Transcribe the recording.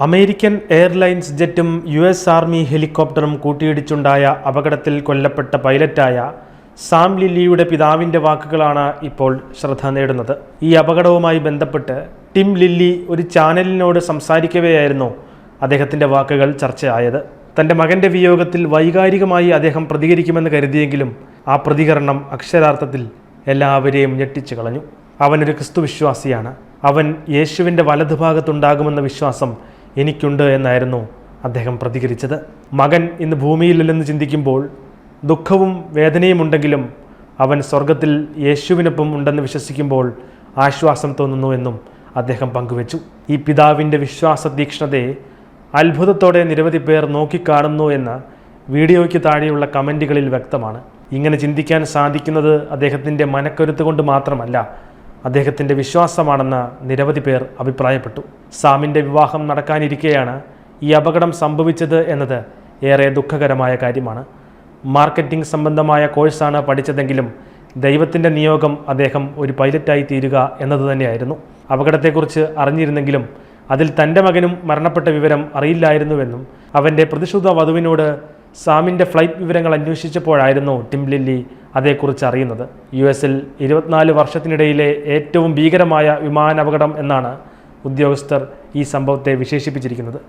American airlines ജെറ്റും US army ഹെലികോപ്റ്ററും കൂട്ടിയിടിച്ചുണ്ടായ അപകടത്തിൽ കൊല്ലപ്പെട്ട പൈലറ്റായ Sam ലില്ലിയുടെ പിതാവിൻ്റെ വാക്കുകളാണ് ഇപ്പോൾ ശ്രദ്ധ നേടുന്നത്. ഈ അപകടവുമായി ബന്ധപ്പെട്ട് ടിം ലില്ലി ഒരു ചാനലിനോട് സംസാരിക്കവെയായിരുന്നു അദ്ദേഹത്തിൻ്റെ വാക്കുകൾ ചർച്ചയായത്. തൻ്റെ മകൻ്റെ വിയോഗത്തിൽ വൈകാരികമായി അദ്ദേഹം പ്രതികരിക്കുമെന്ന് കരുതിയെങ്കിലും ആ പ്രതികരണം അക്ഷരാർത്ഥത്തിൽ എല്ലാവരെയും ഞെട്ടിച്ചു കളഞ്ഞു. അവനൊരു ക്രിസ്തുവിശ്വാസിയാണ്. അവൻ യേശുവിൻ്റെ വലതുഭാഗത്തുണ്ടാകുമെന്ന വിശ്വാസം എനിക്കുണ്ട് എന്നായിരുന്നു അദ്ദേഹം പ്രതികരിച്ചത്. മകൻ ഇന്ന് ഭൂമിയിലില്ലെന്ന് ചിന്തിക്കുമ്പോൾ ദുഃഖവും വേദനയും ഉണ്ടെങ്കിലും അവൻ സ്വർഗത്തിൽ യേശുവിനൊപ്പം ഉണ്ടെന്ന് വിശ്വസിക്കുമ്പോൾ ആശ്വാസം തോന്നുന്നു എന്നും അദ്ദേഹം പങ്കുവച്ചു. ഈ പിതാവിൻ്റെ വിശ്വാസ തീക്ഷ്ണതയെ അത്ഭുതത്തോടെ നിരവധി പേർ നോക്കിക്കാണുന്നു എന്ന് വീഡിയോയ്ക്ക് താഴെയുള്ള കമൻറ്റുകളിൽ വ്യക്തമാണ്. ഇങ്ങനെ ചിന്തിക്കാൻ സാധിക്കുന്നത് അദ്ദേഹത്തിൻ്റെ മനക്കരുത്ത് കൊണ്ട് മാത്രമല്ല, അദ്ദേഹത്തിൻ്റെ വിശ്വാസമാണെന്ന് നിരവധി പേർ അഭിപ്രായപ്പെട്ടു. സാമിൻ്റെ വിവാഹം നടക്കാനിരിക്കെയാണ് ഈ അപകടം സംഭവിച്ചത് എന്നത് ഏറെ ദുഃഖകരമായ കാര്യമാണ്. മാർക്കറ്റിംഗ് സംബന്ധമായ കോഴ്സാണ് പഠിച്ചതെങ്കിലും ദൈവത്തിൻ്റെ നിയോഗം അദ്ദേഹം ഒരു പൈലറ്റായി തീരുക എന്നത് തന്നെയായിരുന്നു. അപകടത്തെക്കുറിച്ച് അറിഞ്ഞിരുന്നെങ്കിലും അതിൽ തൻ്റെ മകനും മരണപ്പെട്ട വിവരം അറിയില്ലായിരുന്നുവെന്നും അവൻ്റെ പ്രതിശുദ്ധ വധുവിനോട് സാമിൻ്റെ ഫ്ലൈറ്റ് വിവരങ്ങൾ അന്വേഷിച്ചപ്പോഴായിരുന്നു ടിം ലില്ലി അതേക്കുറിച്ച് അറിയുന്നത്. US-ൽ 24 വർഷത്തിനിടയിലെ ഏറ്റവും ഭീകരമായ വിമാനാപകടം എന്നാണ് ഉദ്യോഗസ്ഥർ ഈ സംഭവത്തെ വിശേഷിപ്പിച്ചിരിക്കുന്നത്.